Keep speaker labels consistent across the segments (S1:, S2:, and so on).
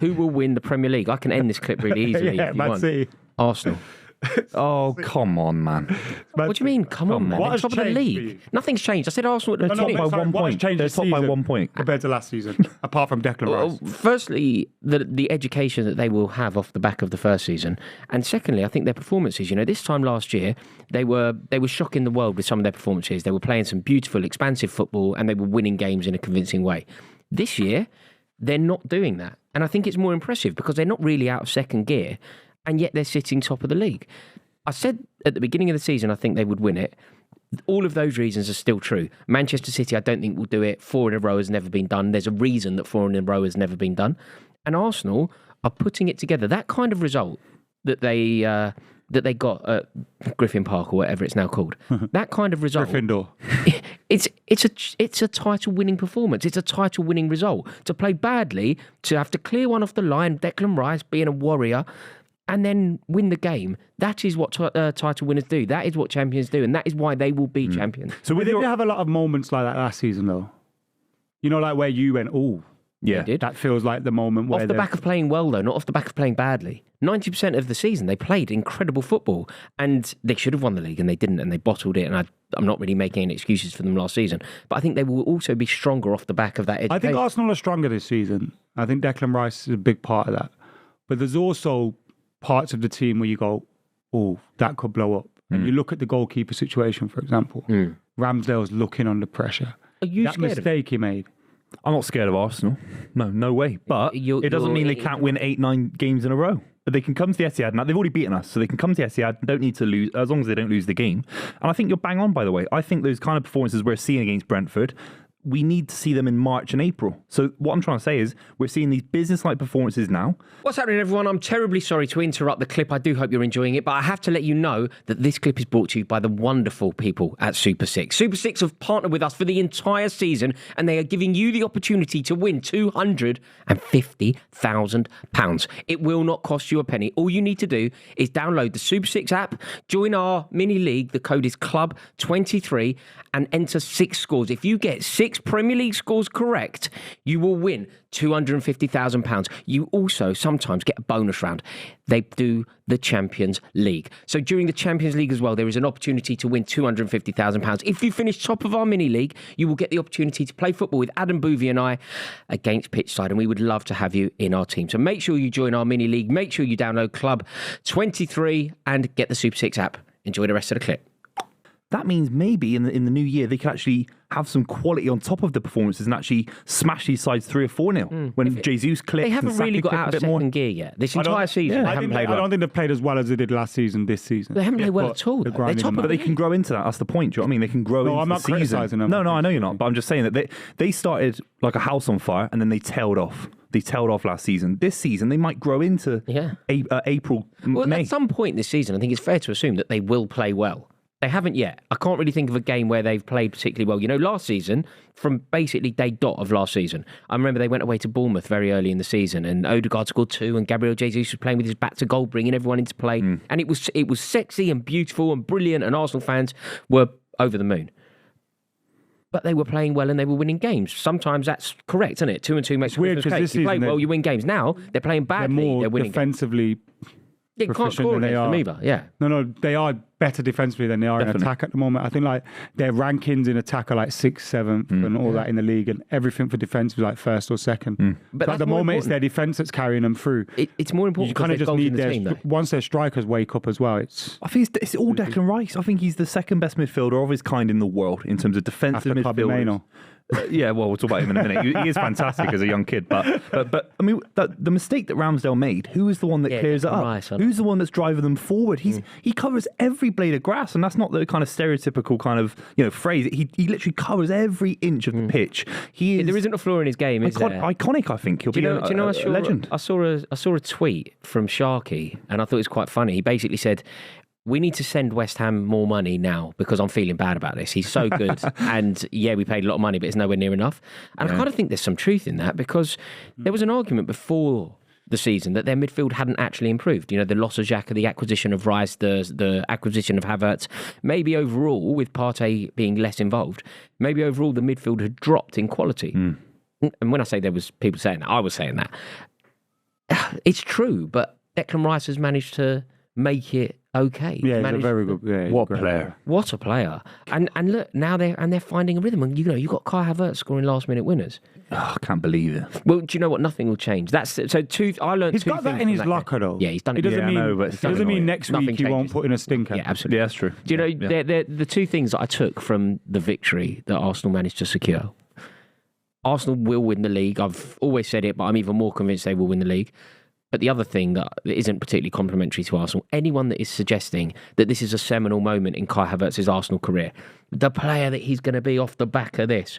S1: Who will win the Premier League? I can end this clip really easily.
S2: Yeah,
S1: if you
S2: Man
S1: want.
S2: City.
S1: Arsenal.
S3: Oh, come on, man.
S1: What do you mean? Come on, man.
S2: What
S1: They're
S2: has
S1: top of the
S2: changed for
S1: league.
S2: you?
S1: Nothing's changed. I said Arsenal at the
S3: They're top
S1: beginning.
S3: by 1 point. They're top by 1 point.
S2: compared to last season, apart from Declan
S1: Well,
S2: Rice.
S1: firstly, the education that they will have off the back of the first season, and secondly, I think their performances. This time last year they were shocking the world with some of their performances. They were playing some beautiful, expansive football, and they were winning games in a convincing way. This year, they're not doing that, and I think it's more impressive because they're not really out of second gear, and yet they're sitting top of the league. I said at the beginning of the season I think they would win it. All of those reasons are still true. Manchester City, I don't think will do it. 4 in a row has never been done. There's a reason that 4 in a row has never been done. And Arsenal are putting it together. That kind of result that they got at Griffin Park or whatever it's now called. That kind of result.
S2: Gryffindor.
S1: It's a title-winning performance. It's a title-winning result. To play badly, to have to clear one off the line, Declan Rice being a warrior, and then win the game. That is what title winners do. That is what champions do, and that is why they will be champions.
S2: So we didn't have a lot of moments like that last season, though. Like where you went, oh,
S3: Yeah.
S1: They did.
S2: that feels like the moment where
S1: Off the back of playing well, though, not off the back of playing badly. 90% of the season, they played incredible football, and they should have won the league, and they didn't, and they bottled it, and I'm not really making any excuses for them last season, but I think they will also be stronger off the back of that education.
S2: I think Arsenal are stronger this season. I think Declan Rice is a big part of that. But there's also parts of the team where you go, oh, that could blow up. And you look at the goalkeeper situation, for example. Ramsdale's looking under pressure.
S1: Are you
S2: that
S1: scared of
S2: mistake he made.
S3: I'm not scared of Arsenal. No way. But it doesn't mean they can't win 8-9 games in a row. But they can come to the Etihad. Now, they've already beaten us, so they can come to the Etihad, don't need to lose, as long as they don't lose the game. And I think you're bang on, by the way. I think those kind of performances we're seeing against Brentford, we need to see them in March and April. So what I'm trying to say is we're seeing these business-like performances now.
S1: What's happening, everyone? I'm terribly sorry to interrupt the clip. I do hope you're enjoying it, but I have to let you know that this clip is brought to you by the wonderful people at Super 6. Super 6 have partnered with us for the entire season, and they are giving you the opportunity to win £250,000. It will not cost you a penny. All you need to do is download the Super 6 app, join our mini league. The code is CLUB23, and enter 6 scores. If you get 6 Premier League scores correct, you will win £250,000. You also sometimes get a bonus round. They do the Champions League. So during the Champions League as well, there is an opportunity to win £250,000. If you finish top of our mini league, you will get the opportunity to play football with Adam Buvey and I against Pitchside, and we would love to have you in our team. So make sure you join our mini league. Make sure you download Club 23 and get the Super 6 app. Enjoy the rest of the clip.
S3: That means maybe in the new year they could actually have some quality on top of the performances and actually smash these sides 3 or 4-0 when Jesus clicks.
S1: They haven't
S3: and Saka
S1: really got
S3: click
S1: out
S3: a
S1: of
S3: bit
S1: second
S3: more.
S1: gear yet. This entire season, they haven't played
S2: I
S1: well.
S2: don't think they've played as well as they did last season, this season.
S1: They haven't played well at all.
S2: They're
S1: They're
S2: grinding
S1: top
S2: them
S1: of
S2: out.
S3: But they can grow into that. That's the point. Do you know what I mean? They can grow into
S2: I'm not
S3: the season.
S2: criticising them.
S3: No, I know you're not. But I'm just saying that they started like a house on fire and then they tailed off. They tailed off last season. This season, they might grow into April,
S1: Well,
S3: May.
S1: at some point this season, I think it's fair to assume that they will play well. They haven't yet. I can't really think of a game where they've played particularly well. Last season, from basically day dot of last season, I remember they went away to Bournemouth very early in the season, and Odegaard scored 2, and Gabriel Jesus was playing with his back to goal, bringing everyone into play. And it was sexy and beautiful and brilliant, and Arsenal fans were over the moon. But they were playing well and they were winning games. Sometimes that's correct, isn't it? 2 and 2 makes a
S2: weird
S1: Christmas
S2: because
S1: cake.
S2: this
S1: You play
S2: season
S1: well, you win games. Now they're playing
S2: They're
S1: badly.
S2: more
S1: They're winning games.
S2: defensively
S1: They can't
S2: proficient
S1: score
S2: than they
S1: against them
S2: are.
S1: either. Yeah.
S2: No, they are better defensively than they are in attack at the moment. I think like their rankings in attack are like 6th, 7th and all that in the league, and everything for defence is like 1st or 2nd.
S1: But
S2: at the moment, it's their defence that's carrying them through.
S1: It's more important
S2: You
S1: because
S2: kind of
S1: they've
S2: just
S1: goals in
S2: need
S1: the
S2: their
S1: team, though.
S2: once their strikers wake up as well.
S3: I think it's all Declan Rice. I think he's the second best midfielder of his kind in the world in terms of defensive
S2: After
S3: midfielders.
S2: Fabinho.
S3: Yeah, well, we'll talk about him in a minute. He is fantastic as a young kid, but I mean, the mistake that Ramsdale made, who is the one that clears it
S1: Declan
S3: up?
S1: Rice,
S3: Who's the one that's driving them forward? He covers every blade of grass, and that's not the kind of stereotypical kind of phrase. He literally covers every inch of the pitch. He is
S1: There isn't a flaw in his game, is there?
S3: iconic. I think he'll be a legend.
S1: I saw a tweet from Sharky, and I thought it was quite funny. He basically said, we need to send West Ham more money now because I'm feeling bad about this. He's so good. And yeah, we paid a lot of money, but it's nowhere near enough. And I kind of think there's some truth in that because there was an argument before the season that their midfield hadn't actually improved. The loss of Xhaka, the acquisition of Rice, the acquisition of Havertz. Maybe overall, with Partey being less involved, maybe overall the midfield had dropped in quality. And when I say there was people saying that, I was saying that. It's true, but Declan Rice has managed to make it okay.
S2: Yeah, he's a very good. Yeah,
S3: what a player!
S1: What a player! And look, now they're finding a rhythm. And you got Kai Havertz scoring last minute winners.
S3: Oh, I can't believe it.
S1: Well, do you know what? Nothing will change. I learned.
S2: He's got that in his locker, though.
S1: Yeah, he's done it.
S2: It doesn't mean next week he won't put in a stinker.
S1: Yeah, absolutely.
S3: Yeah, that's true.
S1: Do you know the two things that I took from the victory that Arsenal managed to secure? Arsenal will win the league. I've always said it, but I'm even more convinced they will win the league. But the other thing that isn't particularly complimentary to Arsenal, anyone that is suggesting that this is a seminal moment in Kai Havertz's Arsenal career, the player that he's going to be off the back of this.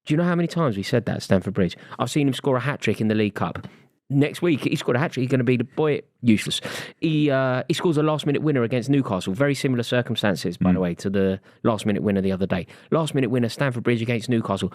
S1: Do you know how many times we said that at Stamford Bridge? I've seen him score a hat-trick in the League Cup. Next week, he scored a hat-trick. He's going to be the boy useless. He scores a last-minute winner against Newcastle. Very similar circumstances, by the way, to the last-minute winner the other day. Last-minute winner, Stamford Bridge against Newcastle.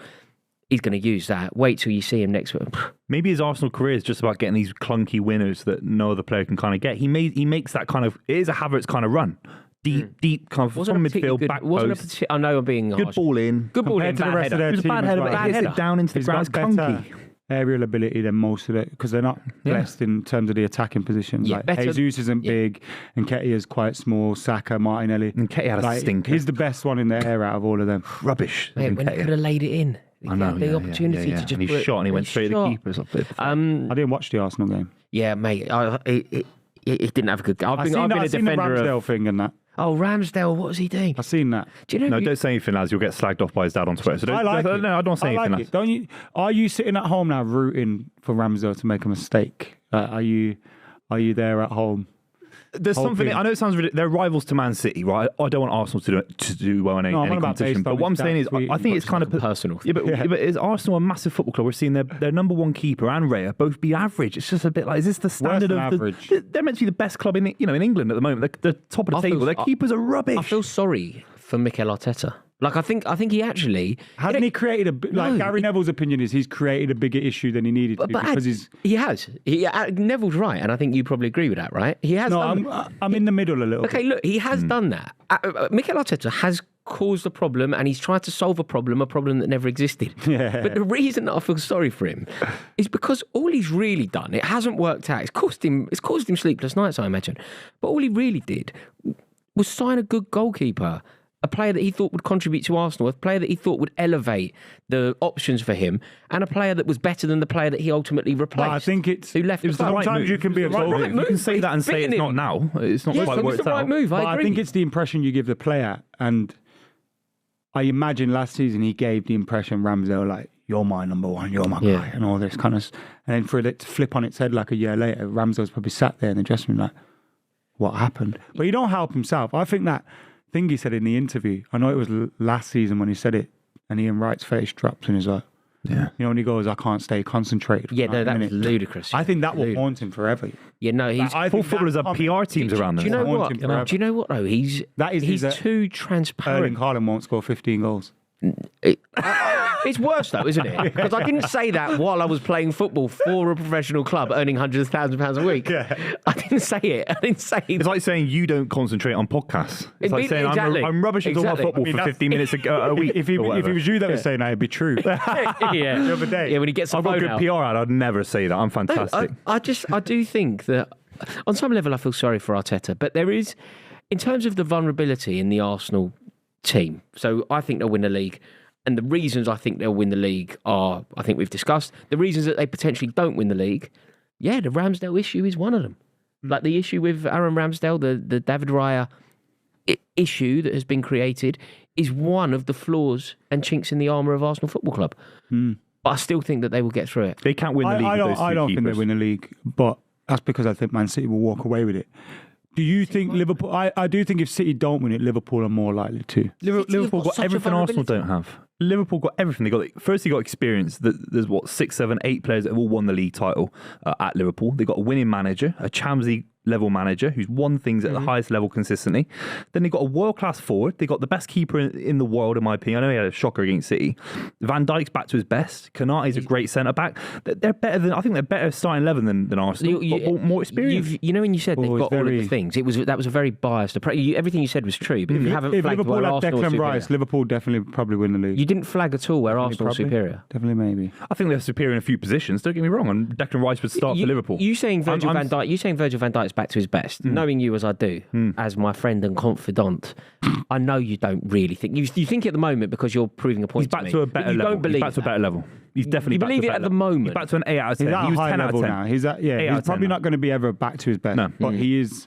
S1: He's going to use that. Wait till you see him next week.
S3: Maybe his Arsenal career is just about getting these clunky winners that no other player can kind of get. He makes that kind of... It is a Havertz kind of run. Deep kind of from midfield, back post.
S1: I know I'm being
S3: good
S1: harsh.
S3: ball in.
S1: Good ball in,
S2: to the rest of their
S3: It was a
S2: team
S3: bad
S2: as
S3: header,
S2: well.
S3: but it hits it down into the
S2: He's
S3: ground. It's
S2: got better
S3: clunky.
S2: aerial ability than most of it because they're not blessed in terms of the attacking positions.
S1: Yeah,
S2: like
S1: better-
S2: Jesus isn't big, and Nketiah is quite small. Saka, Martinelli,
S3: And Nketiah had a stinker.
S2: He's the best one in the air out of all of them.
S3: Rubbish.
S1: Mate, when he could have laid it in.
S3: I know.
S1: The opportunity to just
S3: and he shot and he went straight to the keeper.
S2: I didn't watch the Arsenal game.
S1: Yeah, mate. He didn't have a good game. I've been a
S2: I've seen the
S1: defender of...
S2: Ramsdale thing and that.
S1: Oh, Ramsdale, what was he doing?
S2: I've seen that.
S1: Do you know?
S3: No, don't say anything, lads. You'll get slagged off by his dad on Twitter. So
S2: I like it.
S3: No, I don't say
S2: I
S3: anything,
S2: like
S3: lads.
S2: it. Don't you? Are you sitting at home now rooting for Ramsdale to make a mistake? Are you there at home?
S3: There's something. I know it sounds ridiculous. They're rivals to Man City, right? I don't want Arsenal to do well in any competition. But what I'm saying is, I think it's kind of
S1: personal.
S3: Yeah, but is Arsenal a massive football club? We're seeing their number one keeper and Raya both be average. It's just a bit like, is this the standard of
S2: average?
S3: They're meant to be the best club in England at the moment. They're top of the table. Their keepers are rubbish.
S1: I feel sorry for Mikel Arteta. Like, I think he actually...
S2: Hasn't he created Gary Neville's opinion is he's created a bigger issue than he needed to because
S1: he has. Neville's right, and I think you probably agree with that, right? He has done...
S2: I'm in the middle a little bit.
S1: Okay, look, he has done that. Mikel Arteta has caused a problem, and he's tried to solve a problem that never existed.
S2: Yeah.
S1: But the reason that I feel sorry for him is because all he's really done, it hasn't worked out. It's caused him sleepless nights, I imagine. But all he really did was sign a good goalkeeper, a player that he thought would contribute to Arsenal, a player that he thought would elevate the options for him, and a player that was better than the player that he ultimately replaced.
S2: Well, I think
S1: who left the club.
S2: sometimes you can be a goalkeeper.
S3: You can say that and say it's not now. It's not quite worked
S1: it's the right
S3: out.
S1: move.
S2: But
S1: I
S2: I
S1: agree.
S2: think it's the impression you give the player, and I imagine last season he gave the impression Ramsdale like, you're my number one, you're my guy, and all this kind of. And then for it to flip on its head like a year later, Ramsdale's probably sat there in the dressing room like, what happened? But he don't help himself. I think that thing he said in the interview, I know it was last season when he said it, and Ian Wright's face drops and he's like,
S3: yeah.
S2: You know, when he goes, I can't stay concentrated.
S1: Yeah, no, that was ludicrous.
S2: I think that will haunt him forever.
S1: Yeah, no, he's...
S3: Full footballers have PR teams around them.
S1: Do you know what?
S2: forever.
S1: Do you know what, though? He's too transparent.
S2: Erling Haaland won't score 15 goals.
S1: It's worse though, isn't it? Because I didn't say that while I was playing football for a professional club earning hundreds of thousands of pounds a week.
S2: Yeah.
S1: I didn't say it.
S3: It's like saying you don't concentrate on podcasts. It's like saying I'm rubbish at talking about football for 15 minutes a week.
S2: If it was you that was saying that, it'd be true.
S1: Yeah.
S2: The other day.
S1: Yeah, when he gets
S3: I've got good PR ad, I'd never say that. I'm fantastic.
S1: I do think that on some level I feel sorry for Arteta, but there is, in terms of the vulnerability in the Arsenal team, so I think they'll win the league. And the reasons I think they'll win the league are, I think we've discussed. The reasons that they potentially don't win the league, the Ramsdale issue is one of them. Like the issue with Aaron Ramsdale, the David Raya issue that has been created is one of the flaws and chinks in the armour of Arsenal Football Club. But I still think that they will get through it.
S3: They can't win the league with those two
S2: I don't think
S3: keepers.
S2: they win the league, but that's because I think Man City will walk away with it. Do you think Liverpool... I do think if City don't win it, Liverpool are more likely to.
S3: Liverpool got everything Arsenal don't have. Liverpool got everything. They got experience. There's 6, 7, 8 players that have all won the league title at Liverpool. They got a winning manager, a Champions League level manager who's won things at the highest level consistently. Then they've got a world-class forward. They've got the best keeper in the world, in my opinion. I know he had a shocker against City. Van Dijk's back to his best. Konate's a great centre-back. They're better than, I think they're better starting 11 than Arsenal. Got more experience.
S1: You know, when you said they've got all of the things, that was a very biased approach. Everything you said was true, but if you haven't flagged
S2: Liverpool
S1: where
S2: had
S1: Arsenal
S2: Declan Rice, Liverpool definitely probably win the league.
S1: You didn't flag at all where Arsenal was superior.
S2: Definitely, maybe.
S3: I think they're superior in a few positions. Don't get me wrong. And Declan Rice would start for Liverpool.
S1: You saying Virgil van Dijk's back to his best? Knowing you as I do, as my friend and confidant, I know you don't really think. You think at the moment because you're proving a point.
S3: He's back to a better level. He's back to a better level. He's definitely back to a better level. You believe it at the moment. He's back to an 8 out of 10.
S2: He's at
S3: he was
S2: a high
S3: 10
S2: level
S3: out of 10.
S2: now. He's probably not going to be ever back to his best, but he is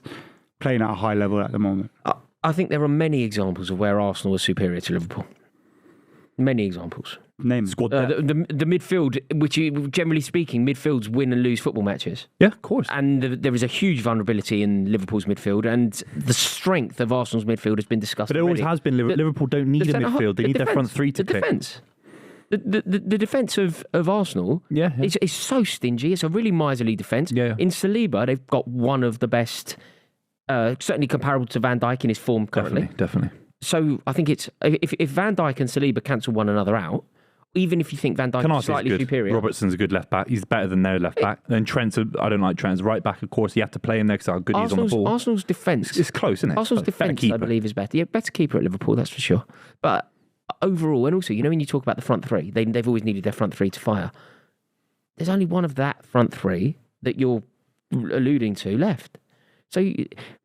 S2: playing at a high level at the moment.
S1: I think there are many examples of where Arsenal was superior to Liverpool. Many examples.
S3: Name squad.
S1: The midfield, which generally speaking, midfields win and lose football matches.
S3: Yeah, of course.
S1: And there is a huge vulnerability in Liverpool's midfield, and the strength of Arsenal's midfield has been discussed.
S3: But it always has been. Liverpool don't need a midfield; they need their front three to click.
S1: The defence of Arsenal is so stingy. It's a really miserly defence.
S3: Yeah.
S1: In Saliba, they've got one of the best, certainly comparable to Van Dijk in his form currently.
S3: Definitely.
S1: So I think it's if Van Dijk and Saliba cancel one another out, even if you think Van Dijk is slightly superior.
S3: Robertson's a good left back. He's better than their left back. Then Trent's, I don't like Trent's right back, of course. You have to play him next to how good he is on the ball.
S1: Arsenal's defence.
S3: It's close, isn't it?
S1: Arsenal's defence, I believe, is better. Yeah, better keeper at Liverpool, that's for sure. But overall, and also, you know, when you talk about the front three, they've always needed their front three to fire. There's only one of that front three that you're alluding to left. So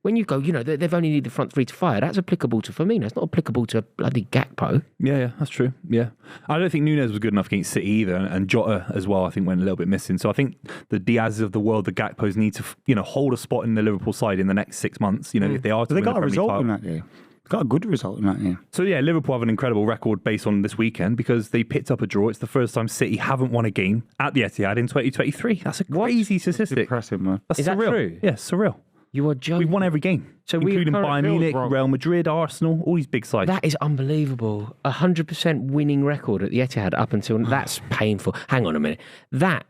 S1: when you go, you know, they've only needed the front three to fire, that's applicable to Firmino. It's not applicable to bloody Gakpo.
S3: Yeah, that's true. Yeah. I don't think Núñez was good enough against City either. And Jota as well, I think, went a little bit missing. So I think the Diaz's of the world, the Gakpos need to, you know, hold a spot in the Liverpool side in the next 6 months. You know, if they are to
S2: they
S3: win
S2: got a result
S3: title.
S2: in that game. Got a good result in that game.
S3: So yeah, Liverpool have an incredible record based on this weekend because they picked up a draw. It's the first time City haven't won a game at the Etihad in 2023. That's a crazy statistic.
S2: That's impressive, man.
S3: That's
S1: Is
S3: surreal.
S1: That true?
S3: Yeah, surreal.
S1: You are joking.
S3: We've won every game, so including Bayern Munich, Real Madrid, Arsenal, all these big sides.
S1: That is unbelievable. 100% winning record at the Etihad up until that's painful. Hang on a minute. That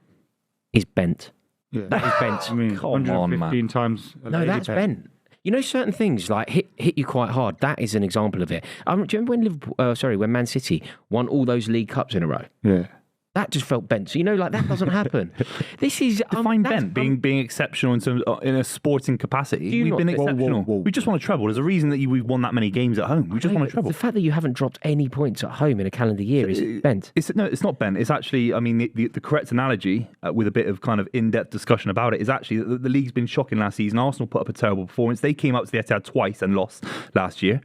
S1: is bent.
S2: Yeah.
S1: That is bent.
S2: I mean,
S3: Come on,
S2: 115 times.
S1: No, that's bent. You know, certain things like hit you quite hard. That is an example of it. Do you remember when Man City won all those League Cups in a row?
S2: Yeah.
S1: That just felt bent. So, you know, like that doesn't happen. This is
S3: define bent being exceptional in terms in a sporting capacity. We've been exceptional.
S2: Whoa.
S3: We just want to treble. There's a reason that we've won that many games at home. We just want to treble.
S1: The fact that you haven't dropped any points at home in a calendar year is bent.
S3: It's not bent. It's actually, I mean, the correct analogy with a bit of kind of in-depth discussion about it is actually that the league's been shocking last season. Arsenal put up a terrible performance. They came up to the Etihad twice and lost last year.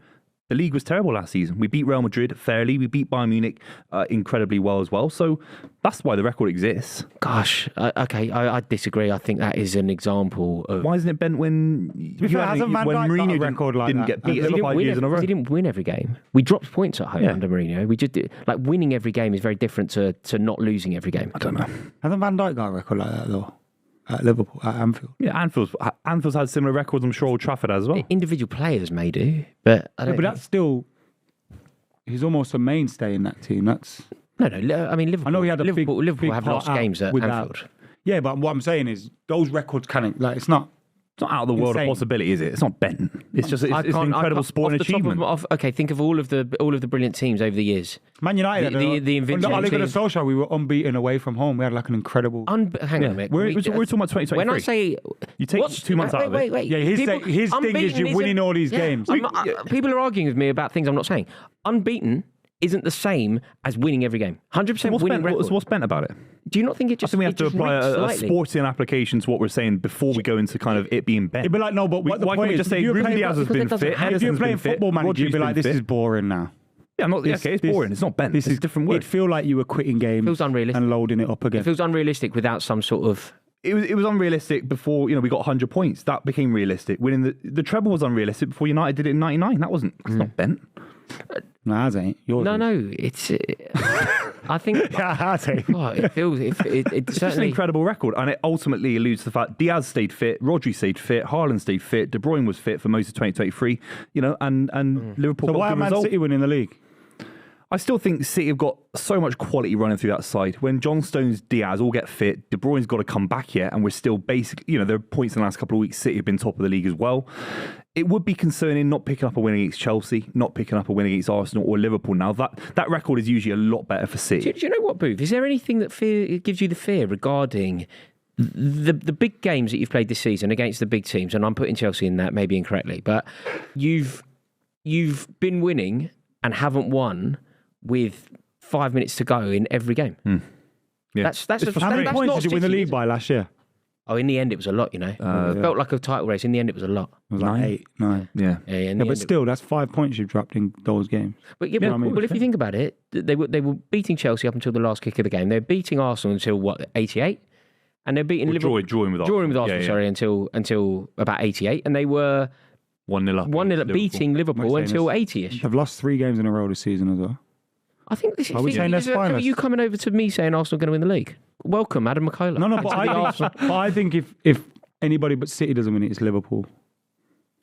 S3: The league was terrible last season. We beat Real Madrid fairly. We beat Bayern Munich incredibly well as well. So that's why the record exists.
S1: Gosh, okay, I disagree. I think that is an example of...
S3: Why isn't it bent when Mourinho didn't get beat 5 years in a row?
S1: He didn't win every game. We dropped points at home under Mourinho. We just did, like winning every game is very different to not losing every game.
S3: I don't know.
S2: Hasn't Van Dijk got a record like that though? At Liverpool, at Anfield.
S3: Yeah, Anfield's had similar records, I'm sure Old Trafford as well.
S1: Individual players may do, but I don't
S2: but that's still... He's almost a mainstay in that team. That's...
S1: No, I mean, Liverpool...
S2: I know he had a
S1: Liverpool
S2: big
S1: have lost games at Anfield.
S2: Yeah, but what I'm saying is, those records can't... Like, it's not
S3: out of the world of possibility, is it? It's not bent. It's just it's an incredible sporting achievement.
S1: Okay, think of all of the brilliant teams over the years.
S2: Man United,
S1: the
S2: under Ole Gunnar Solskjaer, we were unbeaten away from home. We had like an incredible.
S1: Hang on a minute.
S3: We're talking about 2023.
S1: When I say
S3: you take 2 months out of it,
S2: yeah, his thing is you're winning all these games.
S1: People are arguing with me about things I'm not saying. Unbeaten isn't the same as winning every game. 100% winning record.
S3: What's bent about it?
S1: Do you not think it just...
S3: I think we have to apply a sporting application to what we're saying before we go into kind of it being bent.
S2: It'd be like, no, but what the
S3: why
S2: point
S3: can't we just say Ruben Diaz has been fit?
S2: If you're playing Football Manager, you'd be like, this is boring now.
S3: Yeah, I'm not. Okay, it's boring. It's not bent. This is a different word.
S2: It'd feel like you were quitting games.
S1: Feels unrealistic.
S2: And loading it up again.
S1: It feels unrealistic without some sort of...
S3: It was unrealistic before, we got 100 points. That became realistic. Winning the treble was unrealistic before United did it in 99. That's not bent.
S2: No, that ain't.
S1: No, it's... I think...
S2: Yeah, that ain't.
S1: Oh, it feels... It's
S3: certainly... just an incredible record. And it ultimately alludes to the fact Diaz stayed fit, Rodri stayed fit, Haaland stayed fit, De Bruyne was fit for most of 2023, and Liverpool got good results.
S2: So why are Man City winning the league?
S3: I still think City have got so much quality running through that side. When John Stones, Diaz all get fit, De Bruyne's got to come back yet, and we're still basically, there are points in the last couple of weeks, City have been top of the league as well. It would be concerning not picking up a win against Chelsea, not picking up a win against Arsenal or Liverpool now. That record is usually a lot better for City.
S1: Do you know what, Booth? Is there anything that gives you the fear regarding the big games that you've played this season against the big teams? And I'm putting Chelsea in that, maybe incorrectly, but you've been winning and haven't won with 5 minutes to go in every game.
S3: Yeah.
S2: How many points did you win the league by last year?
S1: Oh, in the end, it was a lot, It felt like a title race. In the end, it was a lot.
S2: It was like 8, 9.
S3: Yeah.
S2: But still, that's 5 points you've dropped in those games.
S1: But if you think about it, they were beating Chelsea up until the last kick of the game. They were beating Arsenal until 88, and they're beating Liverpool.
S3: Drawing with Arsenal.
S1: Until about 88, and they were
S3: 1-0 up.
S1: 1-0 up beating Liverpool until 80ish.
S2: They've lost 3 games in a row this season as well.
S1: I think this is.
S2: Are
S1: you coming over to me saying Arsenal are going to win the league? Welcome, Adam McKola.
S2: No, but I think if anybody but City doesn't win it, it's Liverpool.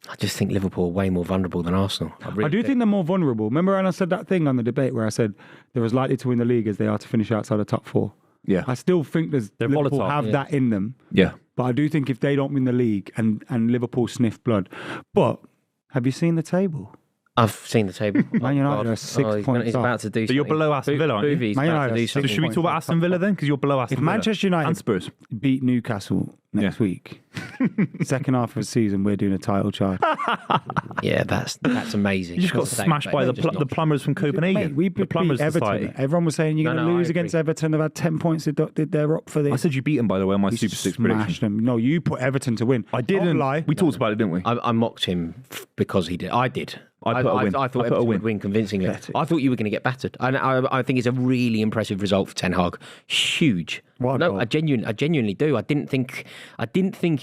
S1: I just think Liverpool are way more vulnerable than Arsenal.
S2: I do think they're more vulnerable. Remember when I said that thing on the debate where I said they're as likely to win the league as they are to finish outside the top 4?
S3: Yeah.
S2: I still think Liverpool
S3: volatile.
S2: have that in them.
S3: Yeah.
S2: But I do think if they don't win the league and Liverpool sniff blood. But have you seen the table?
S1: I've seen the table.
S2: Man United are 6 points
S1: He's about to do something.
S3: So you're below Aston Villa, aren't you?
S1: Buvey's
S2: Man
S1: about to
S2: United
S1: do
S2: are
S1: something.
S3: So should we talk about Aston Villa then? Because you're below Aston Villa.
S2: If Manchester United
S3: and Spurs
S2: beat Newcastle next week, second half of the season, we're doing a title charge.
S1: Yeah, that's amazing.
S3: You just got smashed by the plumbers from Copenhagen.
S2: Mate, we beat Everton.
S3: Society.
S2: Everyone was saying you're going to lose against Everton. They've had 10 points deducted. They're up for this.
S3: I said you beat them, by the way, on my Super 6 prediction.
S2: Them. No, you put Everton to win.
S3: I didn't.
S2: Don't lie.
S3: We talked about it, didn't we?
S1: I mocked him because he did. I did.
S3: I
S1: thought Everton would win convincingly. I thought you were going to get battered. I think it's a really impressive result for Ten Hag. Huge. I genuinely do. I didn't think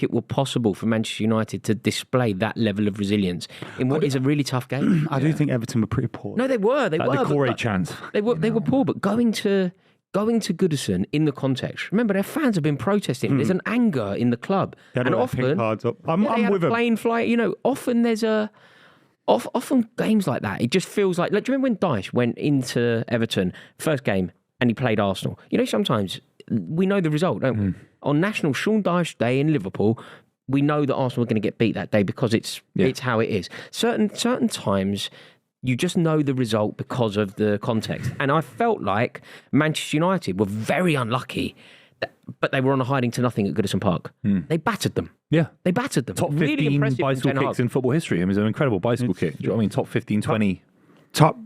S1: it was possible for Manchester United to display that level of resilience in what is a really tough game.
S2: I do think Everton were pretty poor.
S1: No, they were. They were.
S3: The Corey chance.
S1: They were poor, but going to Goodison in the context. Remember, their fans have been protesting. There's an anger in the club,
S2: and often cards up. I'm with them.
S1: Plain flight. Often there's often games like that. It just feels like. Do you remember when Dyche went into Everton first game and he played Arsenal? Sometimes we know the result, don't we? On National Sean Dyche Day in Liverpool, we know that Arsenal are going to get beat that day because it's how it is. Certain times. You just know the result because of the context. And I felt like Manchester United were very unlucky, but they were on a hiding to nothing at Goodison Park. They battered them.
S3: Yeah.
S1: They battered them.
S3: Top
S1: really
S3: 15 bicycle kicks in football history. I mean, it's an incredible bicycle kick. Do you know what I mean? Top 15, 20.
S2: Top.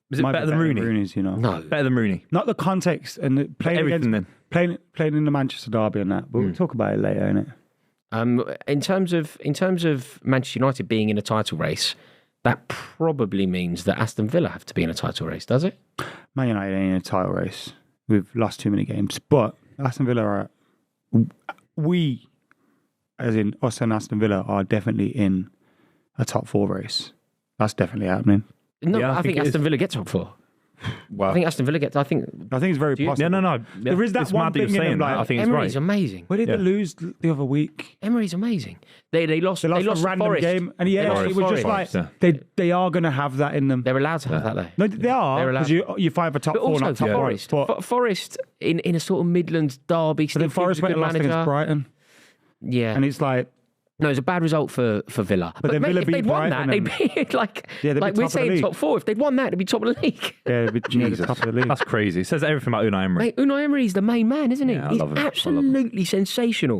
S3: Is it better than Rooney?
S2: Rooney's,
S1: No.
S3: Better than Rooney.
S2: Not the context and playing in the Manchester derby and that. But we'll talk about it later, innit?
S1: In terms of Manchester United being in a title race, that probably means that Aston Villa have to be in a title race, does it?
S2: Man United ain't in a title race. We've lost too many games. But Aston Villa are... We, as in us and Aston Villa, are definitely in a top 4 race. That's definitely happening.
S1: No, I think Aston Villa get top 4. Wow. I think Aston Villa gets. I think
S2: it's very possible.
S3: No.
S2: There is that one thing in them.
S3: I think it's
S1: Emery's
S3: right.
S1: amazing.
S2: Where did they lose the other week?
S1: Emery's amazing. They lost a
S2: random
S1: Forest
S2: game, and it was just like they are going to have that in them.
S1: They're allowed to have that though.
S2: No, they are because you fight for top 4, not top
S1: Forest. Forest in a sort of Midlands derby.
S2: But then Forest went and lost against Brighton.
S1: Yeah,
S2: and it's like.
S1: No, it's a bad result for Villa.
S2: But then Villa
S1: if they'd won that, they'd be like we're saying top 4. If they'd won that, they'd be top of the league.
S2: Yeah, they'd be the top of the league.
S3: That's crazy. It says everything about Unai Emery.
S1: Mate, Unai Emery's the main man, isn't he?
S3: Yeah,
S1: He's absolutely sensational.